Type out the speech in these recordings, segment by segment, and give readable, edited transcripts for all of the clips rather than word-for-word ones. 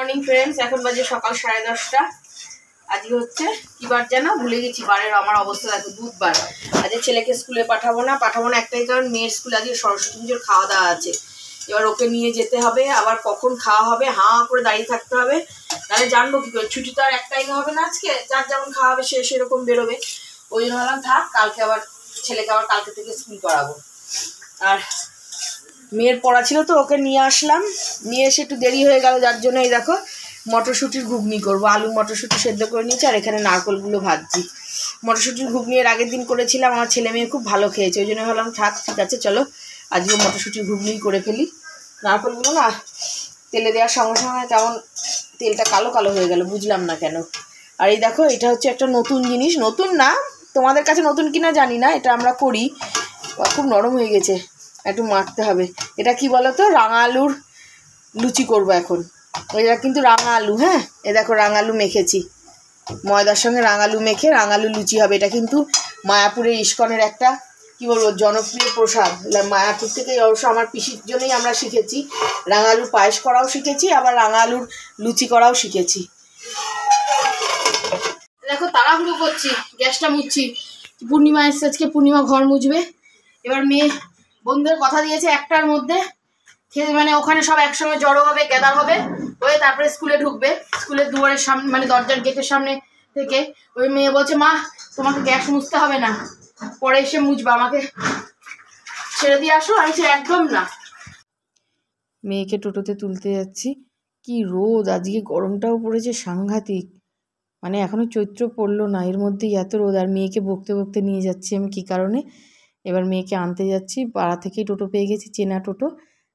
Morning friends, এখন বাজে সকাল 10:30। আজকে হচ্ছে কি বার যেন ভুলে গেছি। বারের আমার অবস্থা দেখো, বুধবার। আজকে ছেলেকে স্কুলে পাঠাবো না একটাই কারণ, মেয়ের স্কুলে আজকে সরস্বতী পুজোর খাওয়া দাওয়া আছে। এবার ওকে নিয়ে যেতে হবে, আবার কখন খাওয়া হবে হাঁ করে দাঁড়িয়ে থাকতে হবে, তাহলে জানবো কি করে। ছুটি তো আর এক টাইমে হবে না, আজকে যার যেমন খাওয়া হবে সে সেরকম বেরোবে। ওই জন্য ভাবলাম থাক, কালকে আবার ছেলেকে আবার কালকে থেকে স্কুল করাবো। আর মেয়ের পড়া ছিল তো ওকে নিয়ে আসলাম, নিয়ে এসে একটু দেরি হয়ে গেল, যার জন্য এই দেখো মটরশুঁটির ঘুগনি করবো। আলু মটরশুঁটি সেদ্ধ করে নিয়েছি, আর এখানে নারকেলগুলো ভাজছি। মটরশুঁটির ঘুগনি এর আগের দিন করেছিলাম, আমার ছেলে মেয়ে খুব ভালো খেয়েছে, ওই জন্য ভাবলাম থাক, ঠিক আছে চলো আজকে মটরশুঁটির ঘুগনি করে ফেলি। নারকেলগুলো না তেলে দেওয়ার সঙ্গে সঙ্গে কেমন তেলটা কালো কালো হয়ে গেল, বুঝলাম না কেন। আর এই দেখো এটা হচ্ছে একটা নতুন জিনিস, নতুন না তোমাদের কাছে নতুন কিনা জানি না, এটা আমরা করি। খুব নরম হয়ে গেছে, একটু মাখতে হবে। এটা কি বলো তো, রাঙা আলুর লুচি করবো এখন। এটা কিন্তু রাঙা আলু, হ্যাঁ এ দেখো রাঙা আলু মেখেছি, ময়দার সঙ্গে রাঙা আলু মেখে রাঙা আলু লুচি হবে। এটা কিন্তু মায়াপুরের ইস্কনের একটা কি বলবো জনপ্রিয় প্রসাদ। মায়াপুর থেকে অবশ্য আমার পিসির জন্যই আমরা শিখেছি, রাঙা আলুর পায়েস করাও শিখেছি, আবার রাঙা আলুর লুচি করাও শিখেছি। দেখো তাড়াহুড়ো করছি, গ্যাসটা মুছছি। পূর্ণিমা এসছে আজকে, পূর্ণিমা ঘর মুছবে। এবার মেয়ে বন্ধুদের কথা দিয়েছে 1টার মধ্যে মানে ওখানে সব একসঙ্গে জড়ো হবে, গ্যাদার হবে, হয়ে তারপরে স্কুলে ঢুকবে। স্কুলের দুয়ারের সামনে মানে দরজার গেটের সামনে থেকে ওই মেয়ে বলছে, মা তোমাকে গ্যাস মুছতে হবে না, পরে এসে মুছবা, আমাকে ছেড়ে দিয়ে আসো। আমি একদম না। মেয়েকে টোটোতে তুলতে যাচ্ছি, কি রোদ আজকে, গরমটাও পড়েছে সাংঘাতিক। মানে এখনও চৈত্র পড়লো না, এর মধ্যেই এত রোদ। আর মেয়েকে বকতে বকতে নিয়ে যাচ্ছি আমি কী কারণে। এবার মেয়েকে আনতে যাচ্ছি, পাড়া থেকেই টোটো পেয়ে গেছি, চেনা টোটো।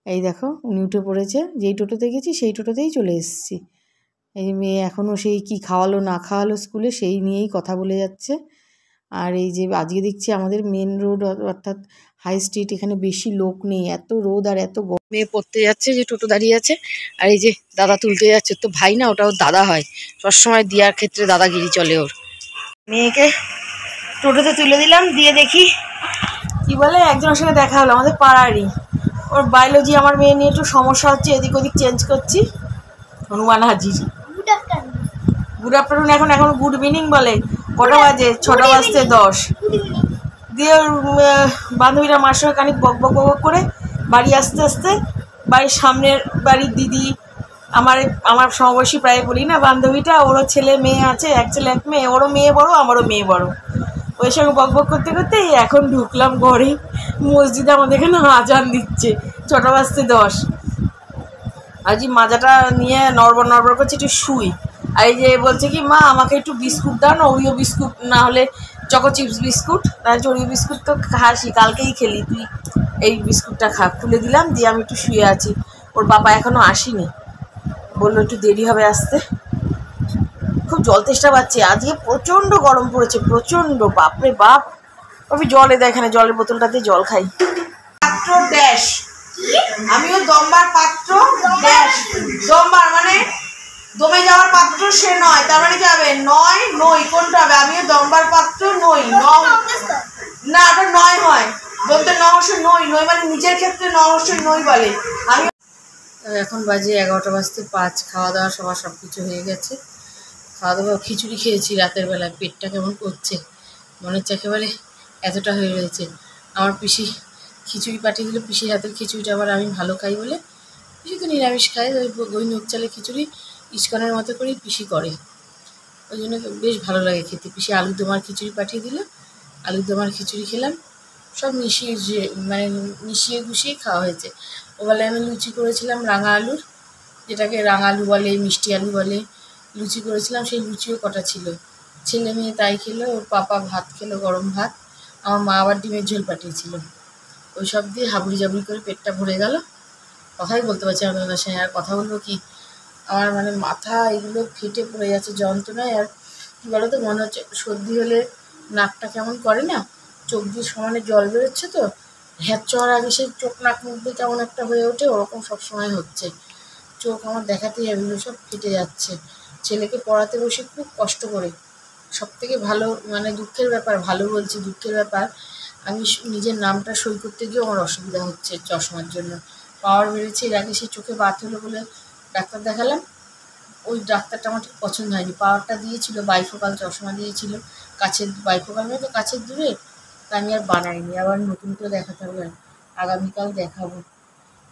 এই দেখো উনি উঠে পড়েছে, যেই টোটোতে গেছি সেই টোটোতেই চলে এসেছি। এই মেয়ে এখনও সেই কি খাওয়ালো না খাওয়ালো স্কুলে সেই নিয়েই কথা বলে যাচ্ছে। আর এই যে আজকে দেখছি আমাদের মেন রোড অর্থাৎ হাই স্ট্রিট, এখানে বেশি লোক নেই, এত রোদ আর এত মেয়ে পড়তে যাচ্ছে, যে টোটো দাঁড়িয়ে আছে। আর এই যে দাদা তুলতে যাচ্ছে, তো ভাই না, ওটা ওর দাদা হয়, সবসময় দেওয়ার ক্ষেত্রে দাদাগিরি চলে ওর। মেয়েকে টোটোতে তুলে দিলাম, দিয়ে দেখি কি বলে, একজনের সঙ্গে দেখা হলো আমাদের পাড়ারই, ওর বায়োলজি আমার মেয়ে নিয়ে একটু সমস্যা হচ্ছে, এদিক ওদিক চেঞ্জ করছি। হনুমান হাজির, গুড আফটারনুন। এখন গুড ইভিনিং বলে, কটা বাজে? 6:10 দিয়ে ওর বান্ধবীরা মার সঙ্গে খানিক বক বক বক করে বাড়ি আসতে আসতে, বাড়ির সামনের বাড়ির দিদি, আমার সমবয়সী প্রায় বলি না বান্ধবীটা, ওরও ছেলে মেয়ে আছে, এক ছেলে এক মেয়ে, ওরও মেয়ে বড় আমারও মেয়ে বড়। ওই সঙ্গে বক বক করতে করতে এখন ঢুকলাম ঘরে। মসজিদে আমাদের এখানে আজান দিচ্ছে, 6:10। আজ মাজাটা নিয়ে নড়বড় করছে, একটু শুই। আর এই যে বলছে কি, মা আমাকে একটু বিস্কুট দাও না, ওরিও বিস্কুট না হলে চকো চিপস বিস্কুট। তাহলে ওরিও বিস্কুট তো খাসি, কালকেই খেলি, তুই এই বিস্কুটটা খা। খুলে দিলাম, দিয়ে আমি একটু শুয়ে আছি। ওর বাবা এখনও আসেনি, বললো একটু দেরি হবে আসতে। খুব জল তেষ্টা পাচ্ছে, আজকে প্রচণ্ড গরম পড়েছে, প্রচণ্ড, বাপরে বাপ। আমি জল এদের এখানে জলের বোতলটাতে জল খাই। পাত্র ড্যাশ, আমিও দমবার পাত্র ড্যাশ। দমবার মানে দমে যাওয়ার পাত্র সে নয়, তার মানে কি হবে? নয় নই, কোনটা হবে? আমিও দমবার পাত্র নই, না ওটা নয় হয়, বলতে নহস্যই নই, নই মানে নিজের ক্ষেত্রে নহস্যই নই বলে। আমি এখন বাজে 11:05, খাওয়া দাওয়া সব কিছু হয়ে গেছে। খাওয়া দাওয়া খিচুড়ি খেয়েছি রাতের বেলায়, পেটটা কেমন করছে, মনে হচ্ছে একেবারে এতটা হয়ে রয়েছে। আমার পিসি খিচুড়ি পাঠিয়ে দিল, পিসির হাতের খিচুড়িটা আবার আমি ভালো খাই বলে, পিসি তো নিরামিষ খায়, ওই নোক চালের খিচুড়ি ইস্কনের মতো করেই পিসি করে, ওই জন্য বেশ ভালো লাগে খেতে। পিসি আলু দমার খিচুড়ি পাঠিয়ে দিল, আলু দমার খিচুড়ি খেলাম, সব মিশিয়ে গুছিয়ে খাওয়া হয়েছে। ওবেলায় আমি লুচি করেছিলাম রাঙা আলুর, যেটাকে রাঙা আলু বলে, মিষ্টি আলু বলে, লুচি করেছিলাম, সেই লুচিও কটা ছিল, ছেলে মেয়ে তাই খেলো। ওর পাপা ভাত খেলো, গরম ভাত। আমার মা আবার ডিমের ঝোল পাঠিয়েছিল, ওই সব দিয়ে হাবুড়ি জাবুড়ি করে পেটটা ভরে গেল। কথাই বলতে পারছি আপনাদের সঙ্গে, আর কথা বলবো কি, আমার মানে মাথা এগুলো ফেটে পড়ে যাচ্ছে যন্ত্রণায়। আর কী বলো তো, মনে হচ্ছে সর্দি হলে নাকটা কেমন করে না, চোখ দিয়ে সমানে জল বেরোচ্ছে, তো হ্যাঁ চড়ার আগে সেই চোখ নাক মুখ দিয়ে কেমন একটা হয়ে ওঠে, ওরকম সবসময় হচ্ছে। চোখ আমার দেখাতেই এগুলো সব ফেটে যাচ্ছে। ছেলেকে পড়াতে বসে খুব কষ্ট করে, সবথেকে ভালো মানে দুঃখের ব্যাপার, ভালো বলছি দুঃখের ব্যাপার, আমি নিজের নামটা সই করতে গিয়েও আমার অসুবিধা হচ্ছে চশমার জন্য। পাওয়ার বেড়েছে, এর আগে সে চোখে বাত হলো বলে ডাক্তার দেখালাম, ওই ডাক্তারটা আমার ঠিক পছন্দ হয়নি। পাওয়ারটা দিয়েছিল, বাইফোকাল চশমা দিয়েছিল, কাছের বাইফোকাল মানে তো কাছের দূরে, তা আমি আর বানাইনি, আবার নতুন করে দেখাতে হবে। আগামীকাল দেখাবো।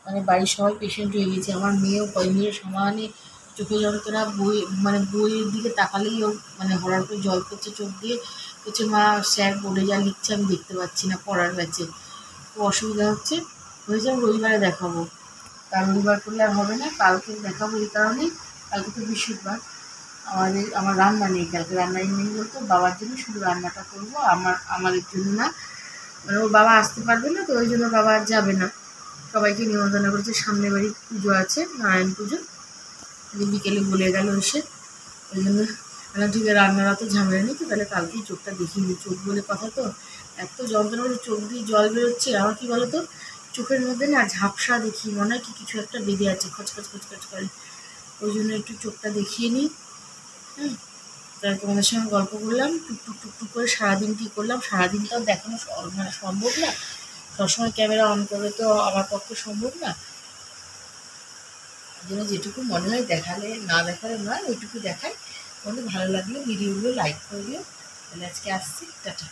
মানে বাড়ির সবাই পেশেন্ট হয়ে গেছে, আমার মেয়েও মেয়ের সমানে চোখে যন্ত্রণা, বইয়ের দিকে তাকালেই ওর মানে হঠাৎ করে জল পড়ছে চোখ দিয়ে, বলছে মা স্যার বোর্ডে যা লিখছে আমি দেখতে পাচ্ছি না পড়ার ব্যাচে, খুব অসুবিধা হচ্ছে। হয়েছে আমি রবিবারে দেখাবো, কাল রবিবার করলে আর হবে না, কালকে দেখাবো। এই কারণেই কালকে তো বৃহস্পতিবার, আমার রান্না নেই, কালকে রান্না নেই বলতো বাবার জন্য শুধু রান্নাটা করবো, আমাদের জন্য না। মানে ওর বাবা আসতে পারবে না, তো ওই জন্য বাবা আর যাবে না। সবাইকে নিমন্ত্রণ করেছে, সামনে বাড়ির পুজো আছে, নারায়ণ পুজো, বিকেলে বলে গেল এসে। ওই জন্য ঠিক রান্নার তো ঝামেলা নেই, তো তাহলে কালকেই চোখটা দেখিয়ে নিই। চোখ বলে কথা তো, এত যন্ত্রণা করে চোখ দিয়ে জল বেরোচ্ছে। আমার কি বলতো, চোখের মধ্যে না ঝাপসা দেখি, মনে হয় কি কিছু একটা বেঁধে আছে, খচখচ খচখচ করে। ওই জন্য একটু চোখটা দেখিয়ে নিই। হ্যাঁ, তাই তোমাদের সঙ্গে গল্প করলাম, টুকটুক টুকটুক করে সারাদিন কী করলাম। সারাদিনটাও দেখানো মানে সম্ভব না, সবসময় ক্যামেরা অন করে তো আমার পক্ষে সম্ভব না। ওই জন্য যেটুকু মনে হয় দেখালে, না দেখালে নয়, ওইটুকু দেখাই। তোমাদের ভালো লাগলে ভিডিওগুলো লাইক করে দিও। তাহলে আজকে আসছি, টাটা।